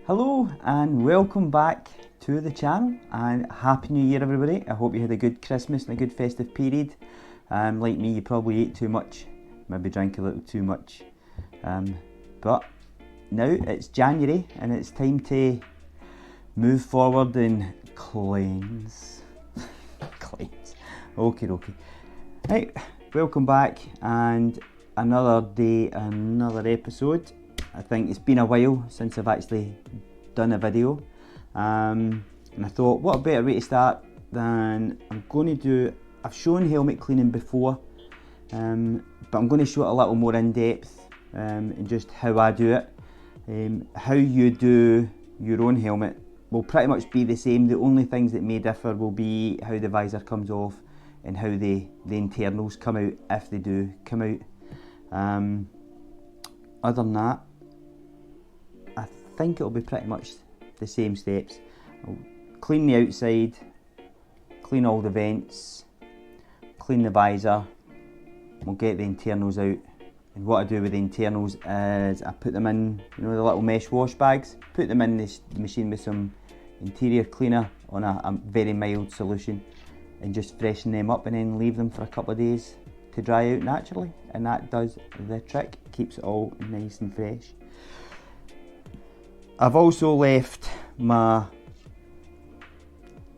Hello and welcome back to the channel, and Happy New Year everybody. I hope you had a good Christmas and a good festive period. Like me, you probably ate too much, maybe drank a little too much. But now it's January and it's time to move forward and cleanse. Cleanse. Okay. Right, welcome back, and another day, another episode. I think it's been a while since I've actually done a video, and I thought what a better way to start than I've shown helmet cleaning before, but I'm going to show it a little more in depth, and just how I do it. How you do your own helmet will pretty much be the same. The only things that may differ will be how the visor comes off and how the internals come out, if they do come out. Other than that, I think it'll be pretty much the same steps. I'll clean the outside, clean all the vents, clean the visor, we'll get the internals out. And what I do with the internals is I put them in, the little mesh wash bags, put them in the machine with some interior cleaner on a very mild solution, and just freshen them up and then leave them for a couple of days to dry out naturally, and that does the trick, keeps it all nice and fresh. I've also left my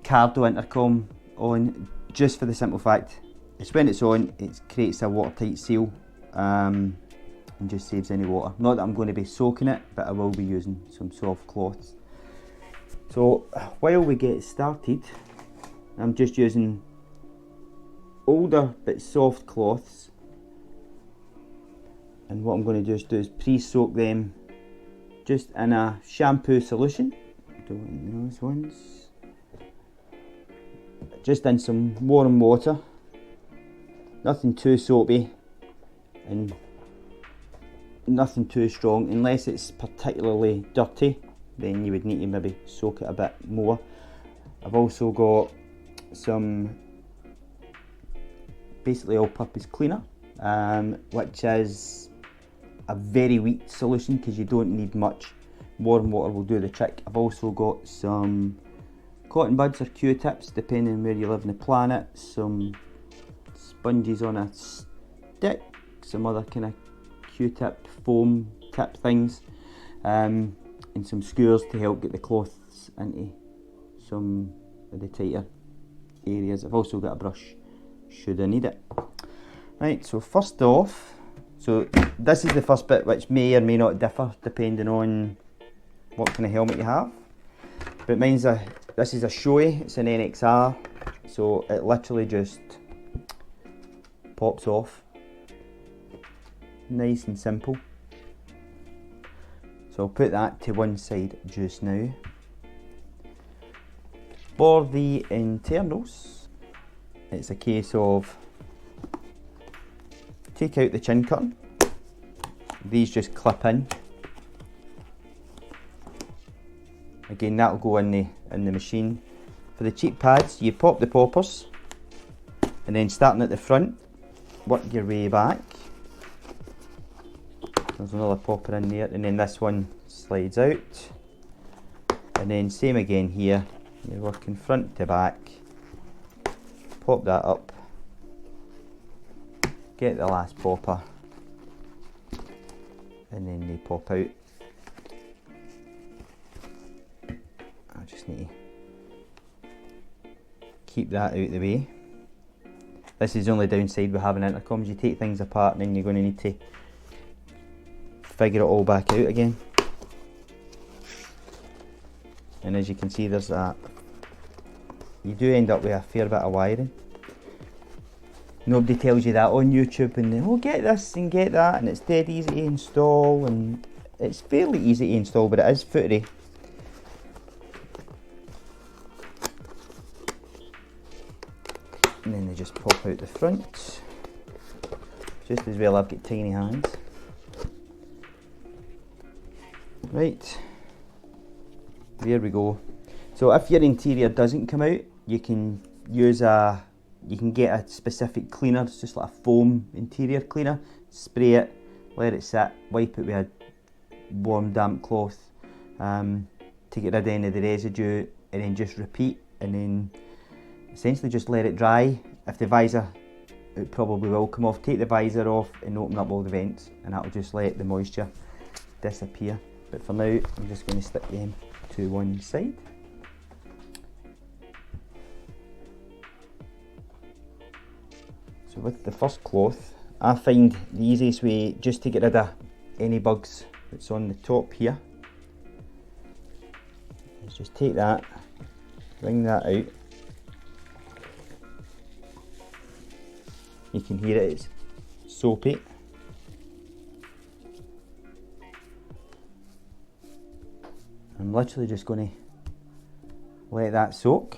Cardo intercom on, just for the simple fact it's when it's on, it creates a watertight seal, and just saves any water. Not that I'm going to be soaking it, but I will be using some soft cloths. So while we get started, I'm just using older but soft cloths, and what I'm going to just do is pre-soak them just in a shampoo solution. Doing those ones. Just in some warm water. Nothing too soapy and nothing too strong, unless it's particularly dirty, then you would need to maybe soak it a bit more. I've also got some basically all-purpose cleaner, which is a very weak solution because you don't need much. Warm water will do the trick. I've also got some cotton buds or Q-tips, depending on where you live on the planet, some sponges on a stick, some other kind of Q-tip, foam tip things, and some skewers to help get the cloths into some of the tighter areas. I've also got a brush should I need it. Right, so first off, so this is the first bit, which may or may not differ depending on what kind of helmet you have. But this is a Shoei, it's an NXR, so it literally just pops off. Nice and simple. So I'll put that to one side just now. For the internals, it's a case of take out the chin curtain. These just clip in. Again, that'll go in the machine. For the cheek pads, you pop the poppers, and then starting at the front, work your way back. There's another popper in there, and then this one slides out. And then same again here, you're working front to back. Pop that up. Get the last popper, and then they pop out. I just need to keep that out of the way. This is the only downside with having intercoms. You take things apart and then you're going to need to figure it all back out again. And as you can see, there's that. You do end up with a fair bit of wiring. Nobody tells you that on YouTube, and oh, get this and get that, and it's dead easy to install, and it's fairly easy to install, but it is footery. And then they just pop out the front. Just as well I've got tiny hands. Right, there we go. So if your interior doesn't come out, you can get a specific cleaner. It's just like a foam interior cleaner. Spray it, let it sit, wipe it with a warm damp cloth, and to get rid of any of the residue, and then just repeat, and then essentially just let it dry. If the visor, it probably will come off, take the visor off and open up all the vents, and that'll just let the moisture disappear. But for now, I'm just going to stick them to one side. So with the first cloth, I find the easiest way just to get rid of any bugs that's on the top here is just take that, wring that out. You can hear it, it's soapy. I'm literally just going to let that soak.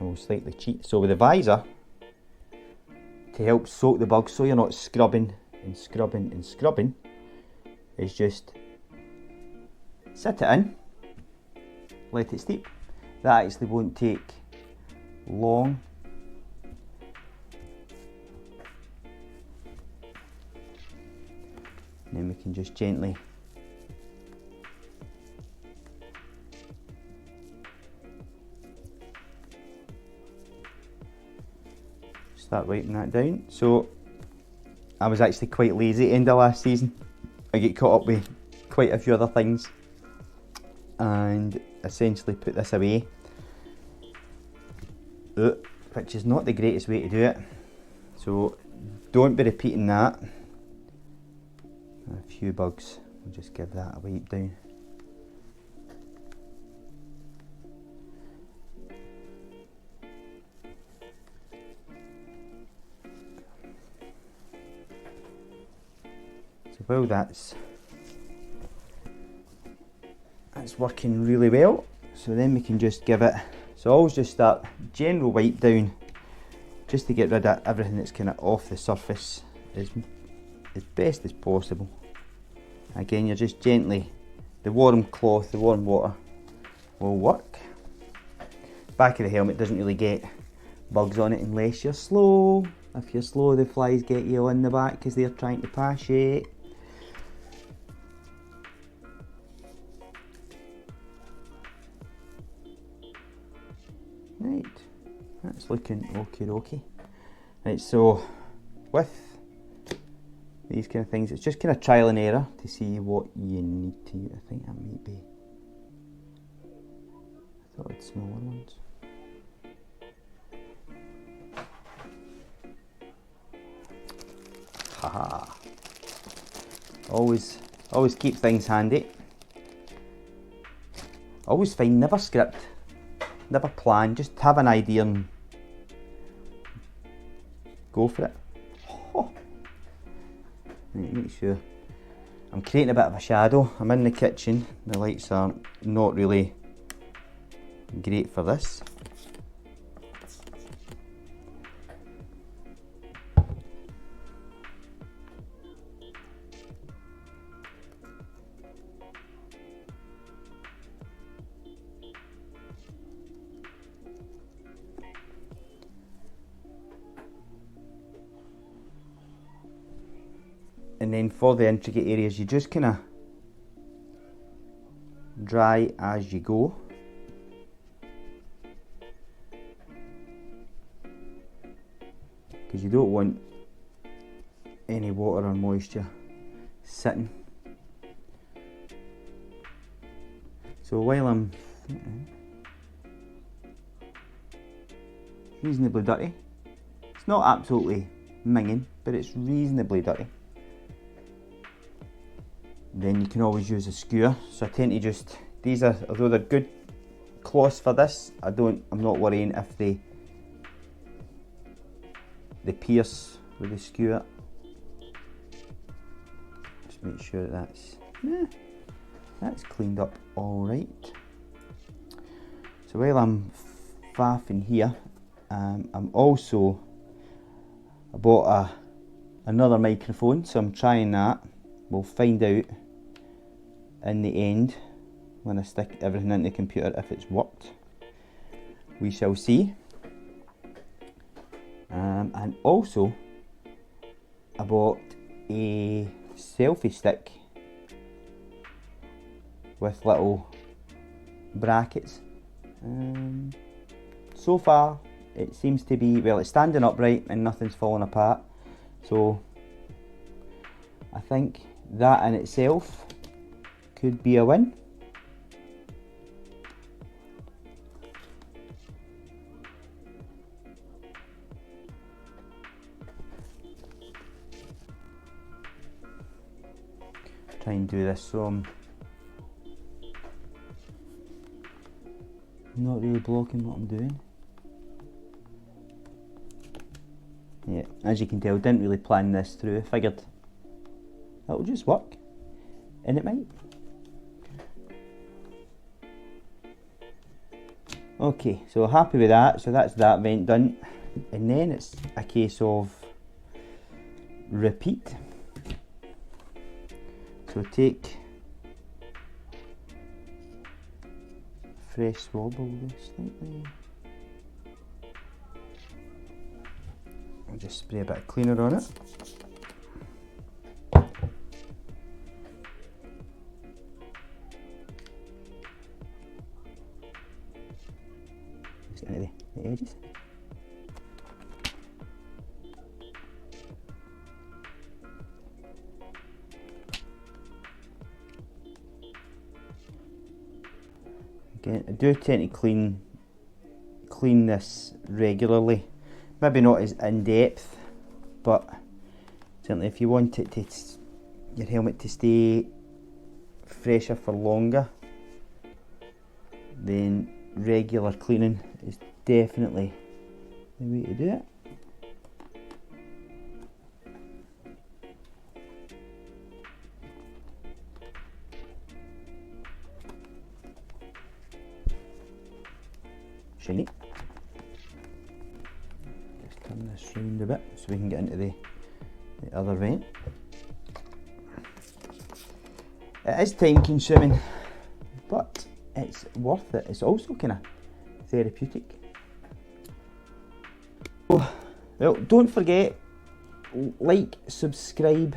I will slightly cheat. So with the visor, to help soak the bugs so you're not scrubbing and scrubbing and scrubbing, is just sit it in, let it steep. That actually won't take long. And then we can just gently start wiping that down. So I was actually quite lazy at the end of last season. I get caught up with quite a few other things and essentially put this away, which is not the greatest way to do it. So don't be repeating that. A few bugs, we'll just give that a wipe down. So while that's working really well, so then we can just give it, so always just start general wipe down just to get rid of everything that's kind of off the surface as best as possible. Again, you're just gently, the warm cloth, the warm water will work. Back of the helmet doesn't really get bugs on it unless you're slow. If you're slow, the flies get you on the back because they're trying to pass you. Right, that's looking okie. Right, so with these kind of things, it's just kind of trial and error to see what you need to use. I think that might be, I thought it's smaller ones. Haha. Always keep things handy. Always find, never script, never plan, just have an idea and go for it. Oh. Right, make sure I'm creating a bit of a shadow. I'm in the kitchen, the lights are not really great for this. And then for the intricate areas, you just kind of dry as you go. Because you don't want any water or moisture sitting. So while I'm reasonably dirty, it's not absolutely minging, but it's reasonably dirty. Then you can always use a skewer. So I tend to just, these are, although they're good cloths for this, I'm not worrying if they pierce with the skewer. Just make sure that's cleaned up all right. So while I'm faffing here, I'm also, I bought another microphone, so I'm trying that. We'll find out in the end when I stick everything in the computer if it's worked. We shall see. And also I bought a selfie stick with little brackets. So far it seems to be, well, it's standing upright and nothing's falling apart, so I think that in itself could be a win. Try and do this so I'm not really blocking what I'm doing. Yeah, as you can tell, didn't really plan this through. I figured it'll just work, and it might. Okay, so happy with that. So that's that vent done, and then it's a case of repeat. So take fresh swab, I'll do slightly. I'll just spray a bit of cleaner on it. Just into the edges. Again, I do tend to clean this regularly. Maybe not as in depth, but certainly if you want it to your helmet to stay fresher for longer, then regular cleaning is definitely the way to do it. Shiny. Turn this round a bit so we can get into the other vent. It is time consuming, but it's worth it. It's also kind of therapeutic. Oh, well, don't forget, like, subscribe,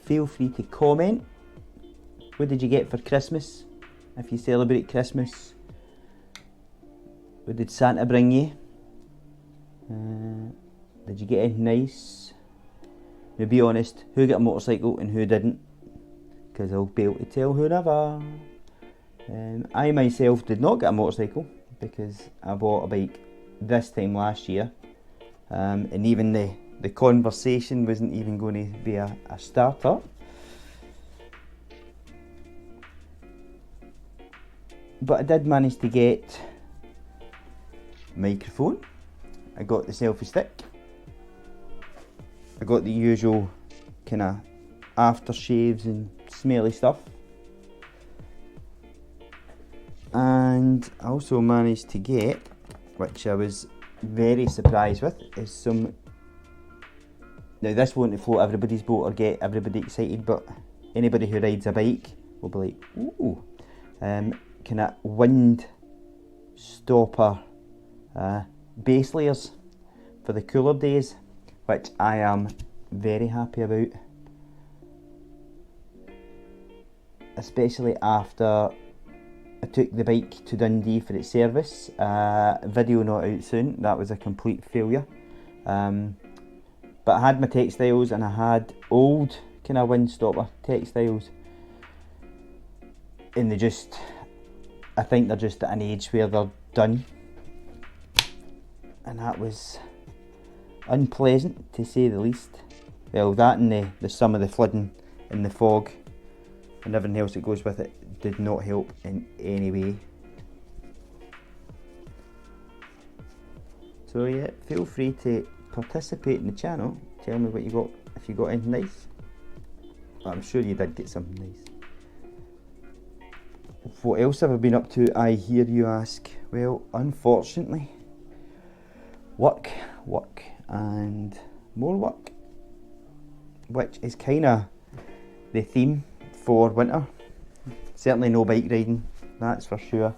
feel free to comment. What did you get for Christmas? If you celebrate Christmas, what did Santa bring you? Did you get anything nice? Now be honest, who got a motorcycle and who didn't? Because I'll be able to tell whoever. I myself did not get a motorcycle because I bought a bike this time last year, and even the conversation wasn't even going to be a starter. But I did manage to get a microphone. I got the selfie stick. I got the usual kind of aftershaves and smelly stuff. And I also managed to get, which I was very surprised with, is some, now this won't float everybody's boat or get everybody excited, but anybody who rides a bike will be like, ooh, kind of wind stopper base layers for the cooler days, which I am very happy about, especially after I took the bike to Dundee for its service. Video not out soon, that was a complete failure, but I had my textiles and I had old kind of wind stopper textiles, and they just, I think they're just at an age where they're done, and that was unpleasant to say the least. Well, that and the some of the flooding and the fog and everything else that goes with it did not help in any way. So yeah, feel free to participate in the channel. Tell me what you got, if you got anything nice. I'm sure you did get something nice. What else have I been up to, I hear you ask? Well, unfortunately, work, and more work, which is kind of the theme for winter. Certainly no bike riding, that's for sure.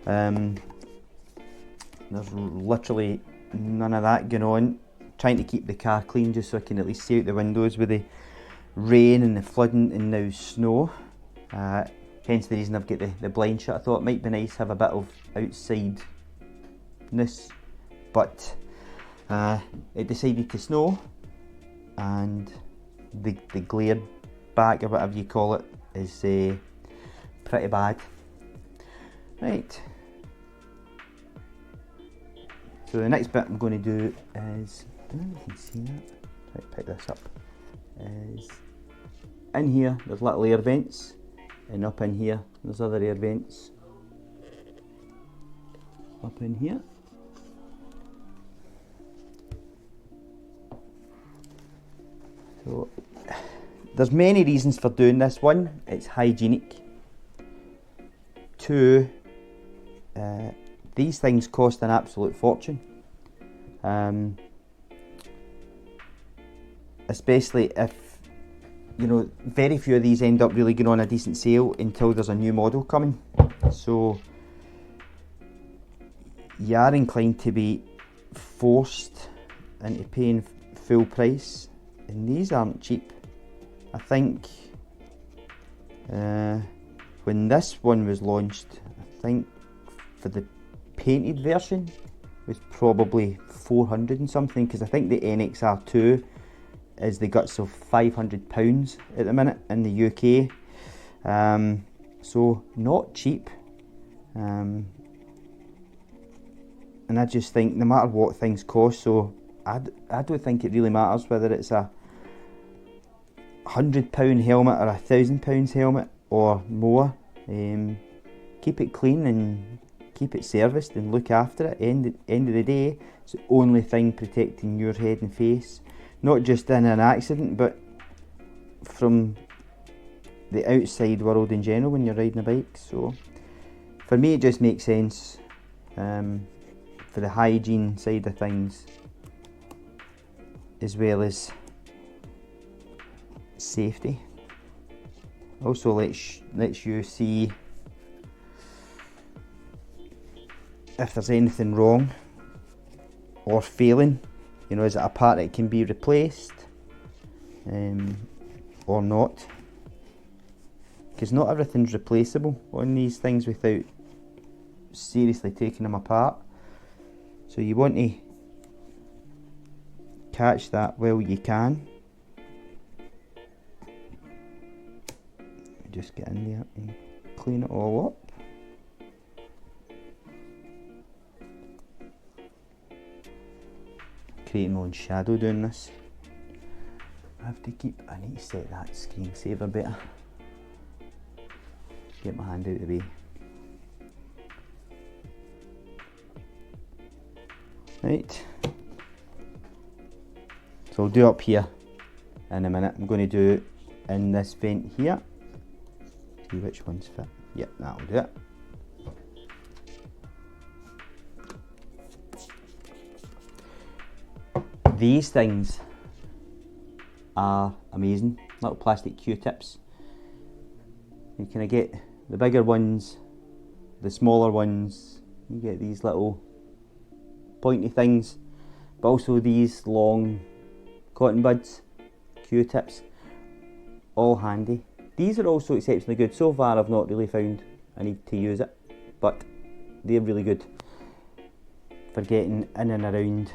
There's literally none of that going on. Trying to keep the car clean just so I can at least see out the windows with rain and the flooding and now snow. Hence the reason I've got the blind shut. I thought it might be nice to have a bit of outsideness, but it decided to snow, and the glare back, or whatever you call it, is pretty bad. Right, so the next bit I'm going to do is, I don't know if you can see that, try to pick this up, is in here there's little air vents, and up in here there's other air vents up in here. So there's many reasons for doing this. One, it's hygienic. Two, these things cost an absolute fortune, especially if, you know, very few of these end up really going on a decent sale until there's a new model coming. So you are inclined to be forced into paying full price, and these aren't cheap. I think when this one was launched, I think for the painted version was probably 400 and something, because I think the NXR2 is the guts of £500 at the minute in the UK, so not cheap, and I just think no matter what things cost, so I don't think it really matters whether it's a £100 helmet or a £1,000 helmet or more. Keep it clean and keep it serviced and look after it. End of the day, it's the only thing protecting your head and face, not just in an accident, but from the outside world in general when you're riding a bike. So for me, it just makes sense for the hygiene side of things, as well as safety. Also lets you see if there's anything wrong or failing. You know, is it a part that can be replaced or not? Because not everything's replaceable on these things without seriously taking them apart. So you want to catch that while you can. Just get in there and clean it all up. Creating my own shadow doing this. I need to set that screensaver better. Get my hand out of the way. Right. So I'll do up here in a minute. I'm going to do in this vent here. See which ones fit. Yep, that'll do it. These things are amazing, little plastic Q-tips. You can get the bigger ones, the smaller ones, you get these little pointy things, but also these long cotton buds, Q-tips, all handy. These are also exceptionally good. So far I've not really found I need to use it, but they're really good for getting in and around.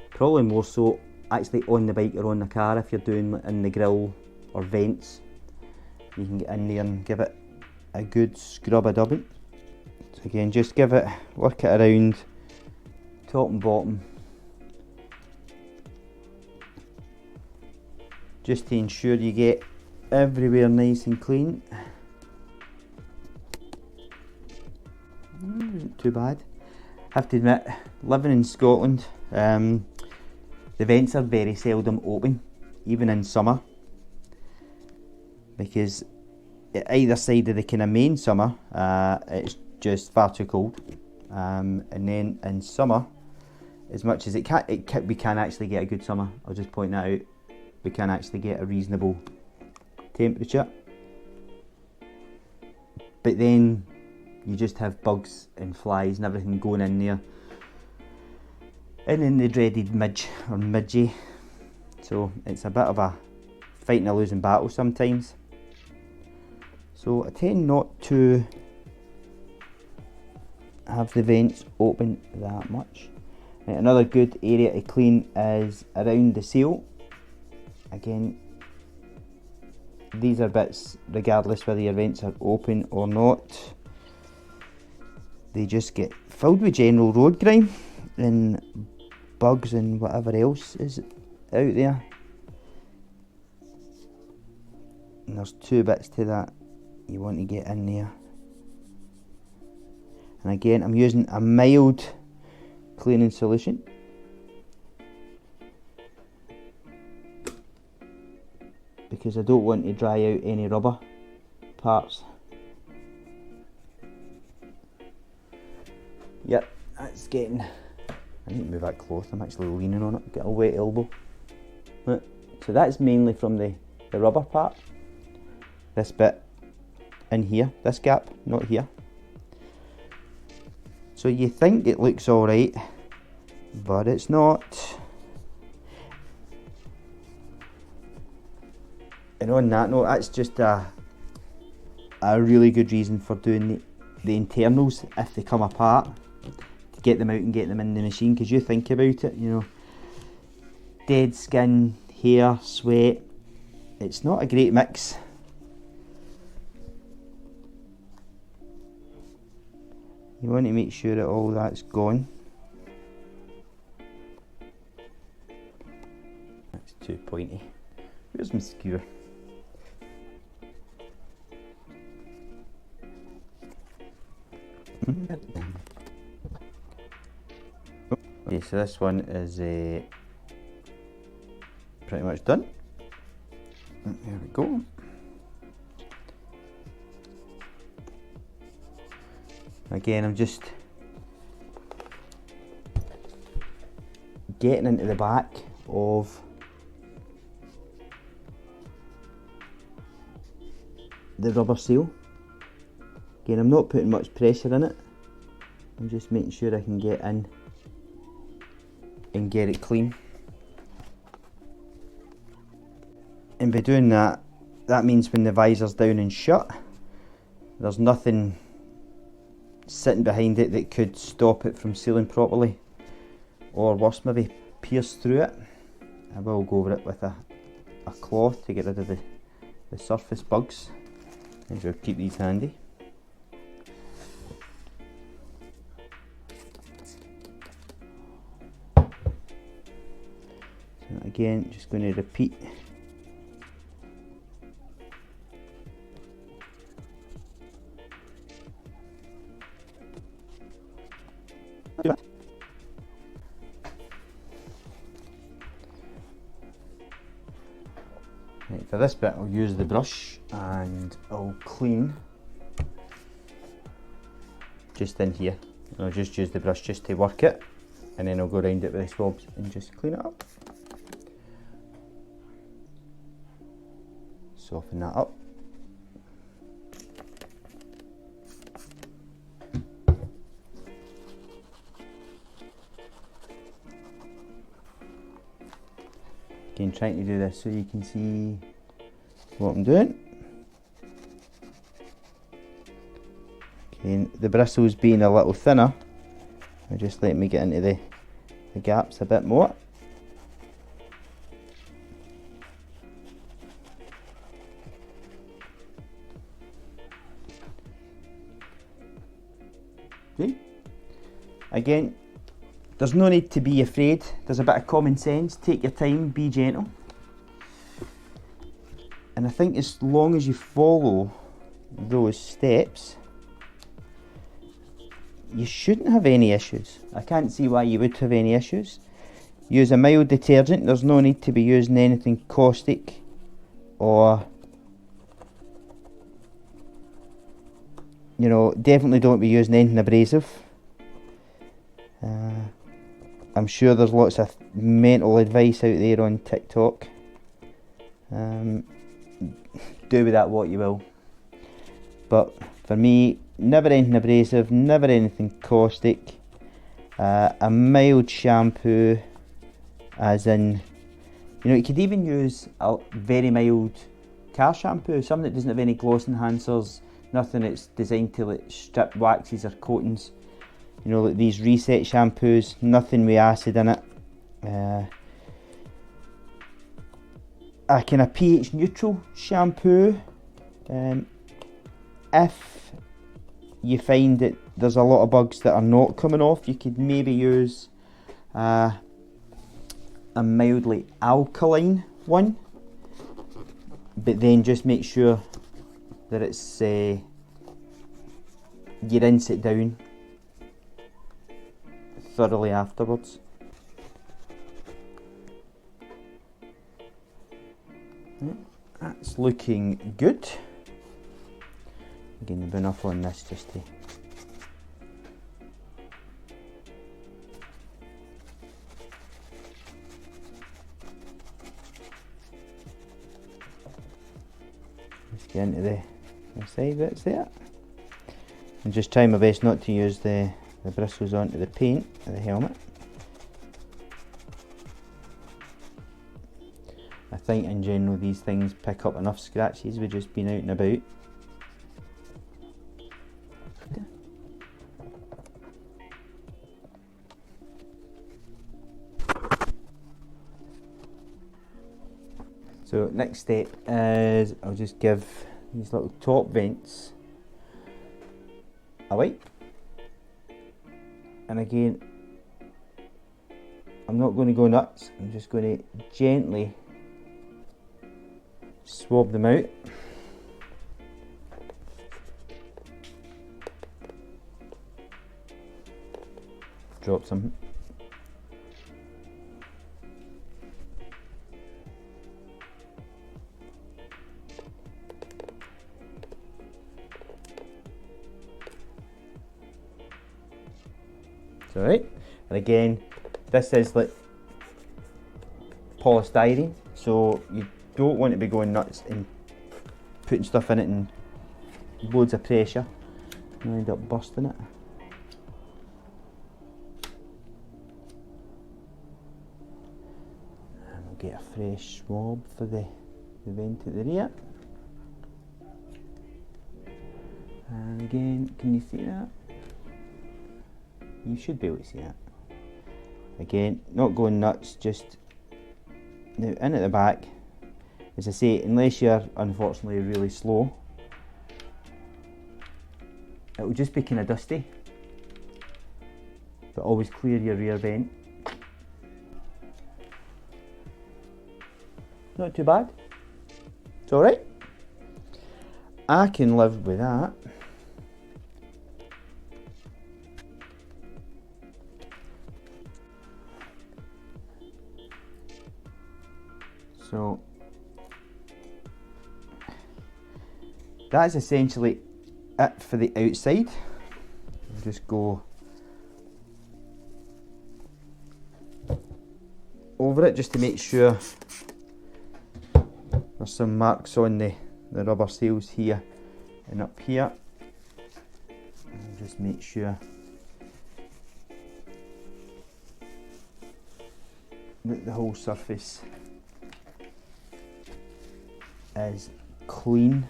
Probably more so actually on the bike or on the car. If you're doing in the grill or vents, you can get in there and give it a good scrub a dubbing. So again, just work it around top and bottom, just to ensure you get everywhere nice and clean. Isn't too bad. I have to admit, living in Scotland, the vents are very seldom open, even in summer, because at either side of the kind of main summer, it's just far too cold, and then in summer, as much as we can actually get a good summer. I'll just point that out. We can actually get a reasonable temperature, but then you just have bugs and flies and everything going in there, and then the dreaded midge or midgie. So it's a bit of a fighting a losing battle sometimes. So I tend not to have the vents open that much. Right, another good area to clean is around the seal. Again, these are bits, regardless whether your vents are open or not, they just get filled with general road grime and bugs and whatever else is out there. And there's two bits to that you want to get in there. And again, I'm using a mild cleaning solution. Because I don't want to dry out any rubber parts. Yep, that's getting... I need to move that cloth, I'm actually leaning on it, get a wet elbow. Right. So that's mainly from the rubber part. This bit in here, this gap, not here. So you think it looks alright, but it's not. And on that note, that's just a really good reason for doing the internals if they come apart, to get them out and get them in the machine. Because you think about it, you know, dead skin, hair, sweat, it's not a great mix. You want to make sure that all that's gone. That's too pointy. Where's my skewer? Okay, so this one is pretty much done. There we go. Again, I'm just getting into the back of the rubber seal. Again, I'm not putting much pressure in it. I'm just making sure I can get in and get it clean. And by doing that, that means when the visor's down and shut, there's nothing sitting behind it that could stop it from sealing properly, or worse, maybe pierce through it. I will go over it with a cloth to get rid of the surface bugs, and we'll keep these handy. So again, just going to repeat. Right, for this bit I'll use the brush and I'll clean just in here. I'll just use the brush just to work it, and then I'll go around it with the swabs and just clean it up. Soften that up. Again, trying to do this so you can see what I'm doing. Okay, the bristles being a little thinner, I just let me get into the gaps a bit more. Okay. Again, there's no need to be afraid. There's a bit of common sense. Take your time, be gentle. And I think as long as you follow those steps, you shouldn't have any issues. I can't see why you would have any issues. Use a mild detergent. There's no need to be using anything caustic or, you know, definitely don't be using anything abrasive. I'm sure there's lots of mental advice out there on TikTok. Do with that what you will. But for me, never anything abrasive, never anything caustic. A mild shampoo, as in You know, you could even use a very mild car shampoo, something that doesn't have any gloss enhancers, nothing that's designed to like strip waxes or coatings. You know, like these reset shampoos, nothing with acid in it. A kind of pH neutral shampoo. If you find that there's a lot of bugs that are not coming off, you could maybe use a mildly alkaline one, but then just make sure that it's you rinse it down thoroughly afterwards. That's looking good. Again, there'll be enough on this just to get into the side bits there, and just try my best not to use the bristles onto the paint of the helmet. I think in general these things pick up enough scratches with just being out and about. So next step is I'll just give these little top vents a wipe, and again I'm not going to go nuts, I'm just going to gently swab them out. Drop some. Alright, and again, this is like polystyrene, so you don't want to be going nuts and putting stuff in it and loads of pressure. You end up busting it. And we'll get a fresh swab for the vent at the rear. And again, can you see that? You should be able to see that. Again, not going nuts, just now in at the back. As I say, unless you're unfortunately really slow, it will just be kind of dusty. But always clear your rear vent. Not too bad. It's alright. I can live with that. So that's essentially it for the outside. I'll just go over it just to make sure there's some marks on the rubber seals here and up here. And just make sure that the whole surface is clean.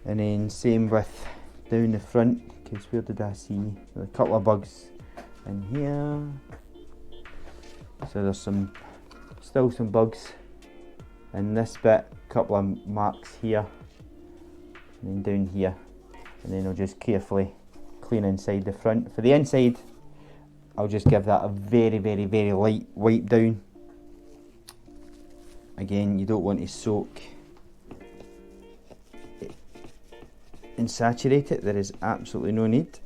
And then same with down the front, because where did I see a couple of bugs in here? So there's still some bugs in this bit, a couple of marks here, and then down here, and then I'll just carefully clean inside the front. For the inside, I'll just give that a very, very, very light wipe down. Again, you don't want to soak and saturate it, there is absolutely no need.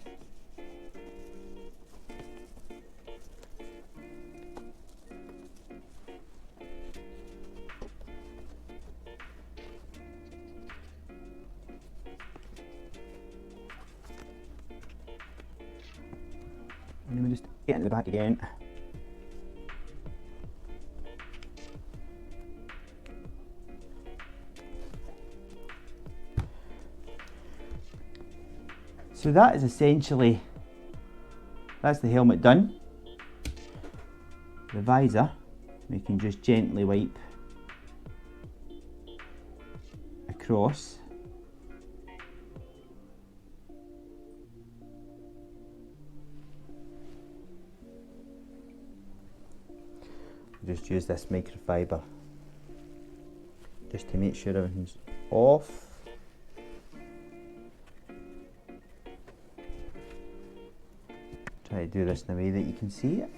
And then we just get into the back again. So that is essentially, that's the helmet done. The visor, we can just gently wipe across. Just use this microfiber just to make sure everything's off. Try to do this in a way that you can see it.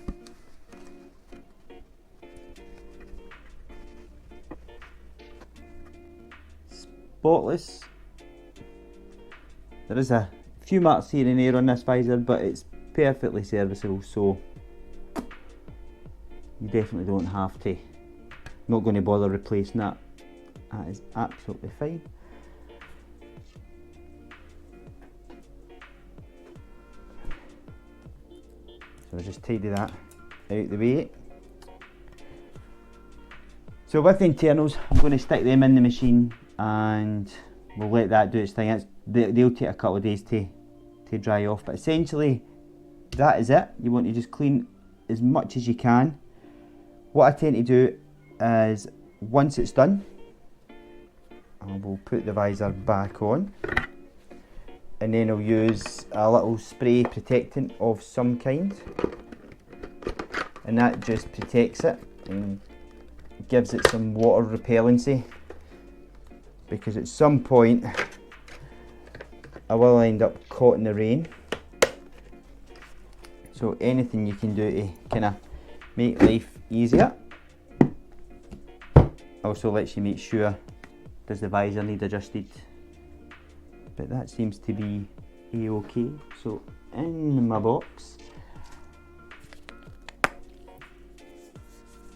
Spotless. There is a few marks here and there on this visor, but it's perfectly serviceable, so you definitely don't have to. I'm not going to bother replacing that. That is absolutely fine. So I'll just tidy that out the way. So with the internals, I'm going to stick them in the machine and we'll let that do its thing. They'll take a couple of days to dry off, but essentially that is it. You want to just clean as much as you can. What I tend to do is, once it's done, I will put the visor back on, and then I'll use a little spray protectant of some kind, and that just protects it and gives it some water repellency, because at some point I will end up caught in the rain. So anything you can do to kind of make life easier. Also lets you make sure, does the visor need adjusted, but that seems to be a-okay. So in my box,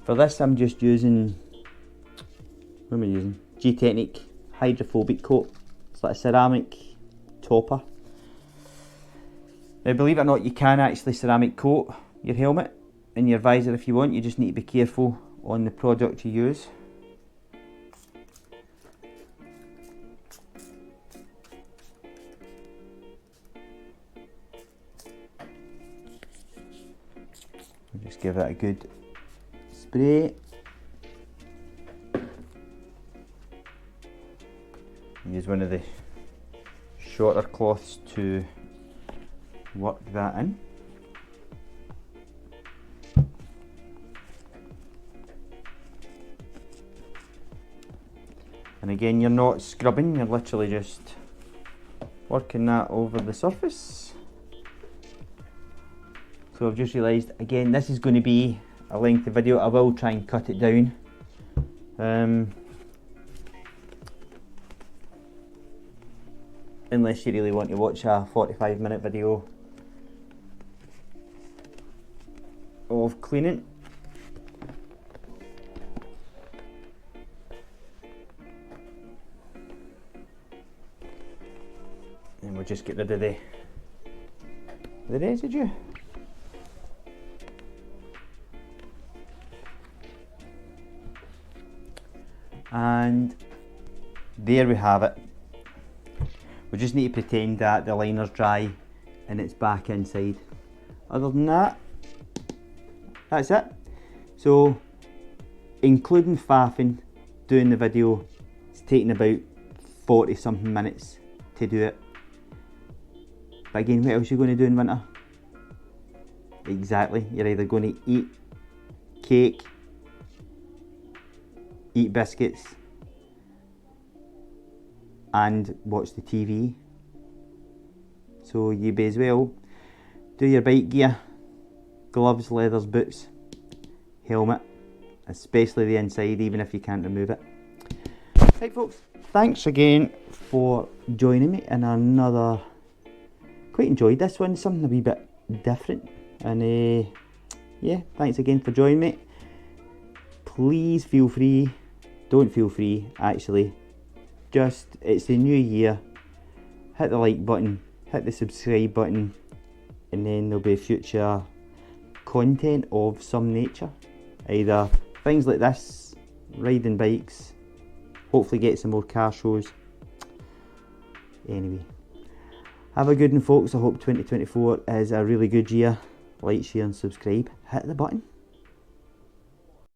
for this I'm just using, what am I using? G-Technic hydrophobic coat. It's like a ceramic topper. Now believe it or not, you can actually ceramic coat your helmet and your visor if you want. You just need to be careful on the product you use. Just give it a good spray. Use one of the shorter cloths to work that in. And again, you're not scrubbing, you're literally just working that over the surface. So I've just realised, again, this is going to be a lengthy video. I will try and cut it down. Unless you really want to watch a 45-minute video of cleaning. And we'll just get rid of the residue. And there we have it. We just need to pretend that the liner's dry and it's back inside. Other than that, that's it. So, including faffing, doing the video, it's taken about 40 something minutes to do it. But again, what else are you going to do in winter? Exactly, you're either going to eat cake, eat biscuits, and watch the TV. So you may as well do your bike gear, gloves, leathers, boots, helmet, especially the inside, even if you can't remove it. Right folks, thanks again for joining me in another, quite enjoyed this one, something a wee bit different, and yeah, thanks again for joining me. Please feel free, don't feel free actually, just, it's the new year, hit the like button, hit the subscribe button, and then there'll be future content of some nature, either things like this, riding bikes, hopefully get some more car shows. Anyway, Have a good one, folks. I hope 2024 is a really good year. Like, share and subscribe. Hit the button.